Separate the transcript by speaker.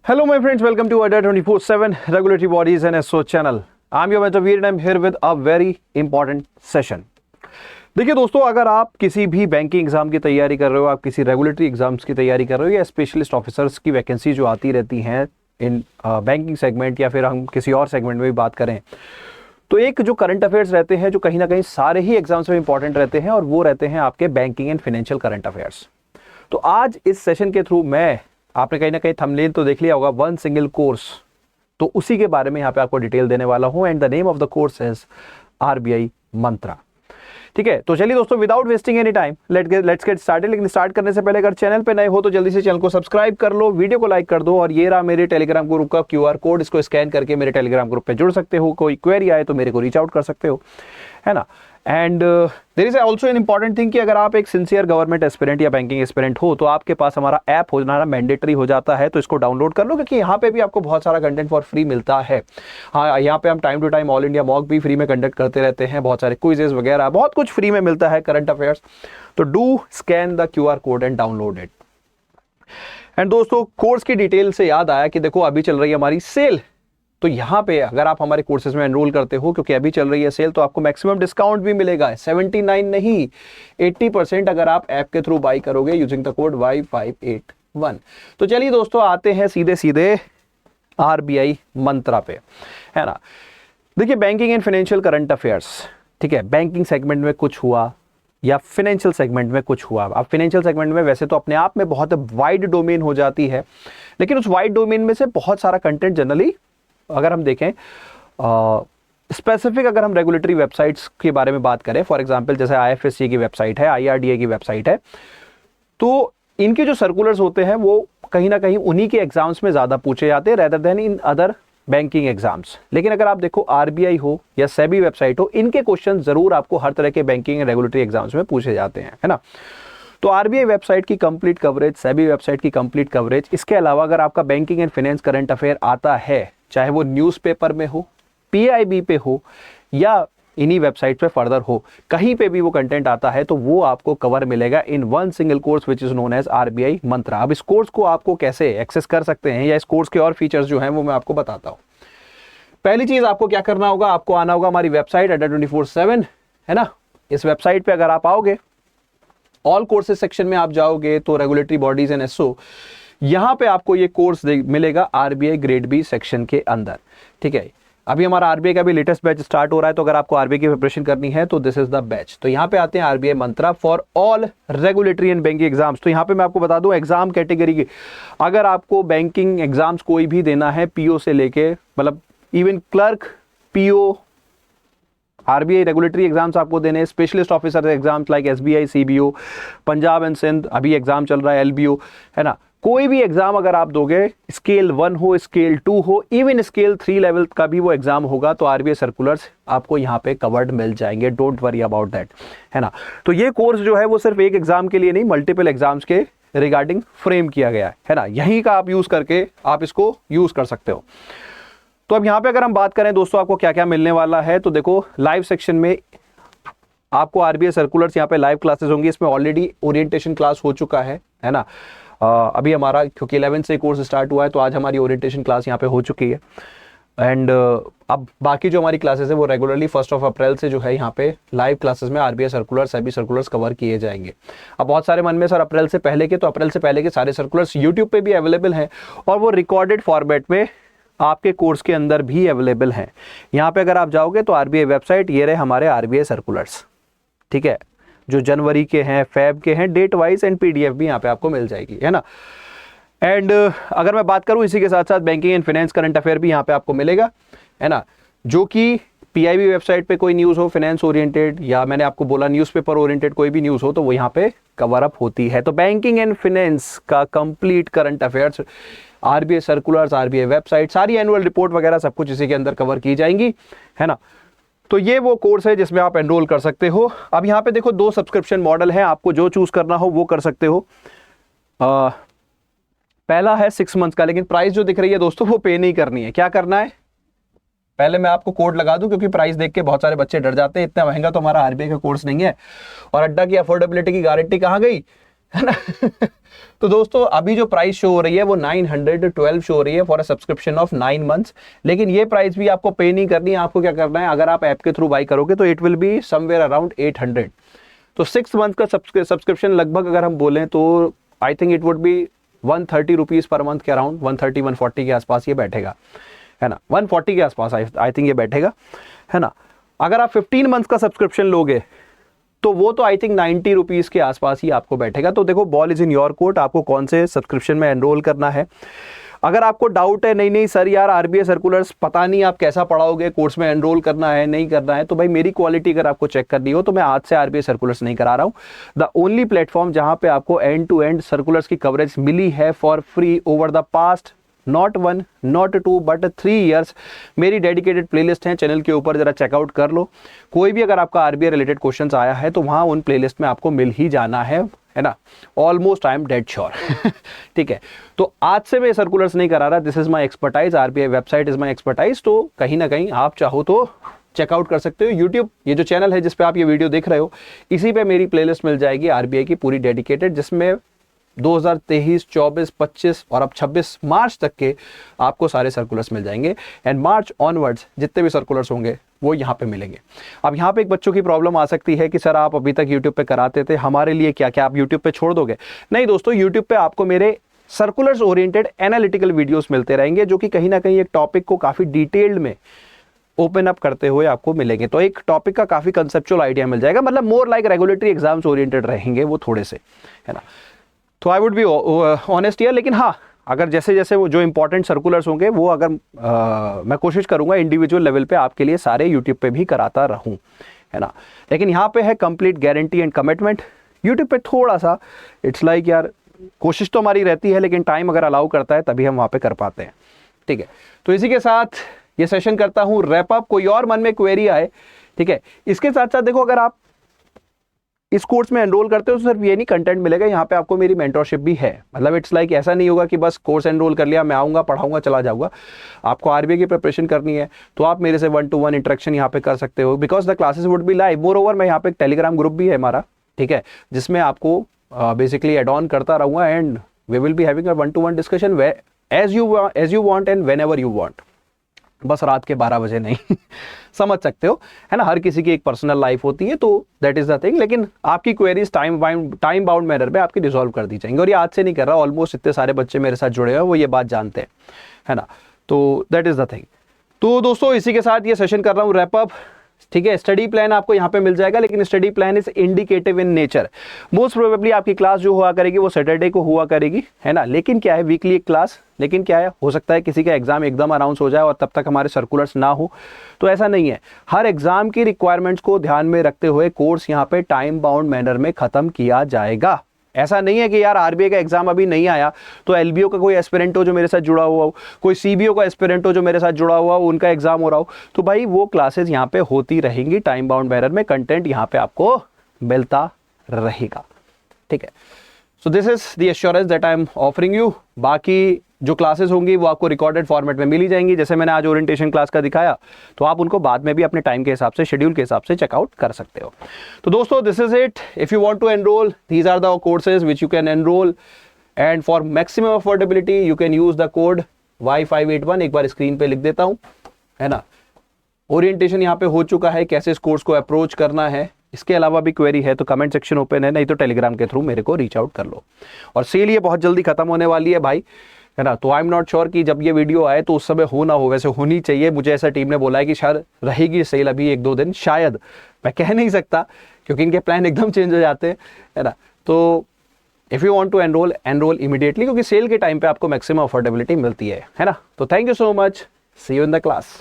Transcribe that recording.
Speaker 1: Hello my friends, welcome to ADA 24/7 Regulatory Bodies and SO channel. I'm your mentor Veer and I'm here with a very important session. देखिए दोस्तों, अगर आप किसी भी banking exam की तैयारी कर रहे हो, आप किसी रेगुलेटरी एग्जाम्स की तैयारी कर रहे हो या स्पेशलिस्ट ऑफिसर्स की वैकेंसी जो आती रहती हैं इन बैंकिंग सेगमेंट या फिर हम किसी और सेगमेंट में भी बात करें, तो एक जो करंट अफेयर्स रहते हैं जो कहीं ना कहीं सारे ही एग्जाम्स में इंपॉर्टेंट रहते हैं और वो रहते हैं आपके banking and financial current affairs. तो आज इस सेशन के थ्रू मैं, आपने कहीं ना कहीं थंबनेल तो देख लिया होगा, वन सिंगल कोर्स, तो उसी के बारे में यहाँ पे आपको डिटेल देने वाला हूँ। And the name of the course is RBI मंत्रा। ठीक है, तो चलिए दोस्तों, without wasting any time let's get started. लेकिन स्टार्ट करने से पहले अगर चैनल पे नए हो तो जल्दी से चैनल को सब्सक्राइब कर लो, वीडियो को लाइक कर दो और ये रहा मेरे टेलीग्राम ग्रुप का QR कोड। इसको स्कैन करके मेरे टेलीग्राम ग्रुप पे जुड़ सकते हो। कोई क्वेरी आए तो मेरे को रीच आउट कर सकते हो, है ना। And there is also an important thing कि अगर आप एक सिंसियर गवर्नमेंट एस्पिरेंट या बैंकिंग एस्पिरेंट हो तो आपके पास हमारा ऐप होना मैंडेटरी हो जाता है। तो इसको डाउनलोड कर लो क्योंकि यहाँ पे भी आपको बहुत सारा कंटेंट फॉर फ्री मिलता है। हाँ, यहाँ पे हम time to time all India mock भी फ्री में कंडक्ट करते रहते हैं, बहुत सारे क्विजेस वगैरह, बहुत कुछ फ्री में मिलता है करंट अफेयर्स। तो do scan the QR code and download it. And दोस्तों, कोर्स की डिटेल से याद आया कि देखो अभी चल रही है हमारी सेल। तो यहाँ पे अगर आप हमारे कोर्सेज में एनरोल करते हो, क्योंकि अभी चल रही है सेल, तो आपको मैक्सिमम डिस्काउंट भी मिलेगा। 79 नहीं, 80% अगर आप ऐप के थ्रू बाई करोगे यूजिंग द कोड Y581। तो चलिए दोस्तों, आते हैं सीधे सीधे RBI मंत्रा पे, है ना। देखिए, banking and financial current affairs, ठीक है, बैंकिंग सेगमेंट में कुछ हुआ या फाइनेंशियल सेगमेंट में कुछ हुआ। अब फाइनेंशियल सेगमेंट में वैसे तो अपने आप में बहुत वाइड डोमेन हो जाती है, लेकिन उस वाइड डोमेन में से बहुत सारा कंटेंट जनरली अगर हम देखें स्पेसिफिक, अगर हम रेगुलेटरी वेबसाइट्स के बारे में बात करें, फॉर एग्जांपल जैसे IFSC की वेबसाइट है, IRDA की वेबसाइट है, तो इनके जो सर्कुलर्स होते हैं वो कहीं ना कहीं उन्हीं के एग्जाम्स में ज़्यादा पूछे जाते हैं rather then in other banking exams. लेकिन अगर आप देखो RBI हो या सेबी वेबसाइट हो, इनके क्वेश्चन जरूर आपको हर तरह के बैंकिंग एंड रेगुलेटरी एग्जाम्स में पूछे जाते हैं, है ना। तो RBI वेबसाइट की कंप्लीट कवरेज, सेबी वेबसाइट की कंप्लीट कवरेज, इसके अलावा अगर आपका banking and finance current affair आता है, चाहे वो न्यूज़पेपर में हो, PIB पे हो या इन्हीं वेबसाइट पे फर्दर हो, कहीं पे भी वो कंटेंट आता है तो वो आपको कवर मिलेगा in one single course which is known as RBI Mantra. अब इस कोर्स को आपको कैसे एक्सेस कर सकते हैं या इस कोर्स के और फीचर्स जो हैं वो मैं आपको बताता हूँ। पहली चीज आपको क्या करना होगा, आपको आना होगा हमारी वेबसाइट ADA 24/7, है ना। इस वेबसाइट पे अगर आप आओगे, ऑल कोर्सेज सेक्शन में आप जाओगे तो रेगुलेटरी बॉडीज एंड SO, यहां पे आपको ये कोर्स मिलेगा RBI ग्रेड B सेक्शन के अंदर। ठीक है, अभी हमारा RBI का भी लेटेस्ट बैच स्टार्ट हो रहा है, तो अगर आपको RBI की प्रिपरेशन करनी है तो दिस इज द बैच। तो यहाँ पे आते हैं RBI Mantra for all regulatory and banking exams. तो यहाँ पे मैं आपको बता दूं एग्जाम कैटेगरी की, अगर आपको बैंकिंग एग्जाम्स कोई भी देना है, PO से लेके, मतलब even clerk, PO, RBI regulatory exams आपको देने, specialist officer exams like SBI, CBO, Punjab and Sind, अभी एग्जाम चल रहा है LBO, है ना। कोई भी एग्जाम अगर आप दोगे, स्केल 1 हो, स्केल 2 हो, इवन स्केल 3 लेवल का भी वो एग्जाम होगा, तो RBI सर्कुलर्स आपको यहाँ पे कवर्ड मिल जाएंगे। डोंट वरी अबाउट दैट, है ना। तो ये कोर्स जो है वो सिर्फ एक एग्जाम के लिए नहीं, मल्टीपल एग्जाम्स के रिगार्डिंग फ्रेम किया गया है ना। यहीं का आप यूज करके आप इसको यूज कर सकते हो। तो अब यहाँ पे अगर हम बात करें दोस्तों, आपको क्या क्या मिलने वाला है, तो देखो लाइव सेक्शन में आपको RBI सर्कुलर्स, यहाँ पे लाइव क्लासेस होंगी। इसमें ऑलरेडी ओरिएंटेशन क्लास हो चुका है ना। अभी हमारा क्योंकि 11 से कोर्स स्टार्ट हुआ है तो आज हमारी ओरिएंटेशन क्लास यहाँ पे हो चुकी है। एंड अब बाकी जो हमारी क्लासेस है वो रेगुलरली 1 अप्रैल से जो है यहाँ पे लाइव क्लासेस में RBI सर्कुलर्स, सभी सर्कुलर्स कवर किए जाएंगे। अब बहुत सारे मन में सर अप्रैल से पहले के, तो अप्रैल से पहले के सारे सर्कुलर्स यूट्यूब पे भी अवेलेबल हैं और वो रिकॉर्डेड फॉर्मेट में आपके कोर्स के अंदर भी अवेलेबल हैं। यहाँ पे अगर आप जाओगे तो RBI वेबसाइट, ये रहे हमारे RBI सर्कुलर्स, ठीक है, जो जनवरी के हैं, फेब के हैं, डेट वाइज, एंड PDF भी यहाँ पे आपको मिल जाएगी, है ना। एंड अगर मैं बात करूँ, इसी के साथ साथ banking and finance current affair भी यहाँ पे आपको मिलेगा, है ना। जो कि PIB वेबसाइट पे कोई न्यूज़ हो फाइनेंस ओरिएंटेड, या मैंने आपको बोला न्यूज़पेपर ओरिएंटेड कोई भी न्यूज़ हो, तो वो यहाँ पे कवर अप होती है। तो बैंकिंग एंड फाइनेंस का complete current affairs, RBI circulars, RBI website, सारी एनुअल रिपोर्ट वगैरह सब कुछ इसी के अंदर कवर की जाएंगी, है ना। तो ये वो कोर्स है जिसमें आप एनरोल कर सकते हो। अब यहाँ पे देखो 2 सब्सक्रिप्शन मॉडल हैं, आपको जो चूज करना हो वो कर सकते हो। पहला है 6 मंथ्स का, लेकिन प्राइस जो दिख रही है दोस्तों वो पे नहीं करनी है। क्या करना है, पहले मैं आपको कोड लगा दूं, क्योंकि प्राइस देख के बहुत सारे बच्चे डर जाते हैं, इतना महंगा तो हमारा RBI का कोर्स नहीं है। और अड्डा की अफोर्डेबिलिटी की गारंटी कहाँ गई, है ना। तो दोस्तों अभी जो प्राइस शो हो रही है वो 912 शो हो रही है for a subscription of 9 months, लेकिन ये प्राइस भी आपको पे नहीं करनी है। आपको क्या करना है, अगर आप ऐप के थ्रू बाई करोगे तो it will be somewhere around 800। तो 6 मंथ का सब्सक्रिप्शन लगभग अगर हम बोलें तो I think it would be 130 rupees per month के अराउंड, 130-140 के आसपास ये बैठेगा, है ना, 140 के आसपास आई थिंक ये बैठेगा, है ना। अगर आप 15 मंथ का सब्सक्रिप्शन लोगे तो वो तो आई थिंक 90 रुपीज़ के आसपास ही आपको बैठेगा। तो देखो ball is in your court, आपको कौन से सब्सक्रिप्शन में एनरोल करना है। अगर आपको डाउट है नहीं सर यार आरबीआई सर्कुलर्स पता नहीं आप कैसा पढ़ाओगे, कोर्स में एनरोल करना है नहीं करना है, तो भाई मेरी क्वालिटी अगर आपको चेक करनी हो तो मैं आज से आरबीआई सर्कुलर्स नहीं करा रहा हूँ। द ओनली प्लेटफॉर्म जहाँ पे आपको एंड टू एंड सर्कुलर्स की कवरेज मिली है for free over the past not 1 not 2 but 3 years, मेरी डेडिकेटेड प्लेलिस्ट है चैनल के ऊपर, जरा चेकआउट कर लो। कोई भी अगर आपका आरबीआई रिलेटेड क्वेश्चंस आया है तो वहाँ उन प्लेलिस्ट में आपको मिल ही जाना है ना। Almost I am dead sure. ठीक है, तो आज से मैं सर्कुलर्स नहीं करा रहा, this is my expertise, RBI website is my expertise. तो कहीं ना कहीं आप चाहो तो चेकआउट कर सकते हो। यूट्यूब ये जो चैनल है जिसपे आप ये वीडियो देख रहे हो, इसी पे मेरी प्लेलिस्ट मिल जाएगी आरबीआई की पूरी डेडिकेटेड, जिसमें 2023, 24, 25 और अब 26 मार्च तक के आपको सारे सर्कुलर्स मिल जाएंगे। एंड मार्च ऑनवर्ड्स जितने भी सर्कुलर्स होंगे वो यहाँ पे मिलेंगे। अब यहाँ पे एक बच्चों की प्रॉब्लम आ सकती है कि सर आप अभी तक यूट्यूब पे कराते थे, हमारे लिए क्या क्या आप यूट्यूब पे छोड़ दोगे? नहीं दोस्तों, यूट्यूब पे आपको मेरे सर्कुलर्स ओरिएंटेड एनालिटिकल वीडियोस मिलते रहेंगे, जो कि कहीं ना कहीं एक टॉपिक को काफ़ी डिटेल्ड में ओपन अप करते हुए आपको मिलेंगे। तो एक टॉपिक का काफ़ी कंसेप्चुअल आइडिया मिल जाएगा, मतलब more like regulatory exams oriented रहेंगे वो थोड़े से, है ना। तो I would be honest here, लेकिन हाँ अगर जैसे जैसे वो जो इंपॉर्टेंट सर्कुलर्स होंगे वो अगर मैं कोशिश करूंगा इंडिविजुअल लेवल पे आपके लिए सारे यूट्यूब पे भी कराता रहूं, है ना। लेकिन यहाँ पे है complete guarantee and commitment. YouTube पे थोड़ा सा इट्स लाइक यार कोशिश तो हमारी रहती है, लेकिन टाइम अगर अलाउ करता है तभी हम वहाँ पे कर पाते हैं। ठीक है, तो इसी के साथ ये सेशन करता हूँ रैप अप। कोई और मन में क्वेरी आए, ठीक है, इसके साथ साथ देखो अगर आप इस कोर्स में एनरोल करते हो तो सिर्फ ये नहीं कंटेंट मिलेगा, यहाँ पे आपको मेरी मेंटरशिप भी है। मतलब इट्स लाइक ऐसा नहीं होगा कि बस कोर्स एनरोल कर लिया, मैं आऊँगा पढ़ाऊंगा चला जाऊँगा। आपको आरबीआई की प्रिपरेशन करनी है तो आप मेरे से 1-to-1 इंटरेक्शन यहाँ पे कर सकते हो, because the classes would be live. More over मैं यहाँ पे एक टेलीग्राम ग्रुप भी है हमारा, ठीक है, जिसमें आपको बेसिकली एड ऑन करता रहूँगा and we will be having a 1-to-1 discussion as you want and whenever you want. बस रात के 12 बजे नहीं। समझ सकते हो, है ना, हर किसी की एक पर्सनल लाइफ होती है, तो दैट इज द थिंग। लेकिन आपकी क्वेरीज टाइम बाउंड मैनर में आपकी रिजॉल्व कर दी जाएंगी। और ये आज से नहीं कर रहा, ऑलमोस्ट इतने सारे बच्चे मेरे साथ जुड़े हुए वो ये बात जानते हैं, है ना। तो दैट इज द थिंग। तो दोस्तों इसी के साथ ये सेशन कर रहा हूँ रैप अप। ठीक है, स्टडी प्लान आपको यहाँ पे मिल जाएगा, लेकिन study plan is indicative in nature. Most probably आपकी क्लास जो हुआ करेगी वो सैटरडे को हुआ करेगी, है ना। लेकिन क्या है, वीकली एक क्लास, लेकिन क्या है, हो सकता है किसी का एग्जाम एकदम अनाउंस हो जाए और तब तक हमारे सर्कुलर्स ना हो, तो ऐसा नहीं है। हर एग्जाम की रिक्वायरमेंट्स को ध्यान में रखते हुए कोर्स यहाँ पे टाइम बाउंड मैनर में खत्म किया जाएगा। ऐसा नहीं है कि यार आरबीआई का एग्जाम अभी नहीं आया तो एलबीओ का कोई एस्पिरेंट हो जो मेरे साथ जुड़ा हुआ हो, कोई सीबीओ का एस्पिरेंट हो जो मेरे साथ जुड़ा हुआ हो, उनका एग्जाम हो रहा हो, तो भाई वो क्लासेस यहाँ पे होती रहेंगी टाइम बाउंड मैनर में, कंटेंट यहाँ पे आपको मिलता रहेगा। ठीक है, so this is the assurance that I am offering you. बाकी जो क्लासेस होंगी वो आपको रिकॉर्डेड फॉर्मेट में मिल ही जाएंगी। जैसे मैंने आज ओरिएंटेशन क्लास का दिखाया, तो आप उनको बाद में भी अपने टाइम के हिसाब से, शेड्यूल के हिसाब से चेकआउट कर सकते हो। तो दोस्तों this is it. If you want to enrol, these are the courses which you can enrol and for maximum affordability you can use the code Y581। एक बार स्क्रीन पे लिख देता हूँ, है ना। ओरिएंटेशन यहाँ पे हो चुका है, कैसे इस कोर्स को अप्रोच करना है। इसके अलावा भी क्वेरी है तो कमेंट सेक्शन ओपन है, नहीं तो टेलीग्राम के थ्रू मेरे को रीच आउट कर लो। और सेल ये बहुत जल्दी खत्म होने वाली है भाई, है ना। तो आई एम नॉट श्योर कि जब ये वीडियो आए तो उस समय हो ना हो, वैसे होनी चाहिए। मुझे ऐसा टीम ने बोला है कि शायद रहेगी सेल अभी 1-2 दिन, शायद, मैं कह नहीं सकता क्योंकि इनके प्लान एकदम चेंज हो जाते हैं, है ना। तो if you want to enrol immediately, क्योंकि सेल के टाइम पे आपको मैक्सिमम अफोर्डेबिलिटी मिलती है ना। तो thank you so much, see you in the class.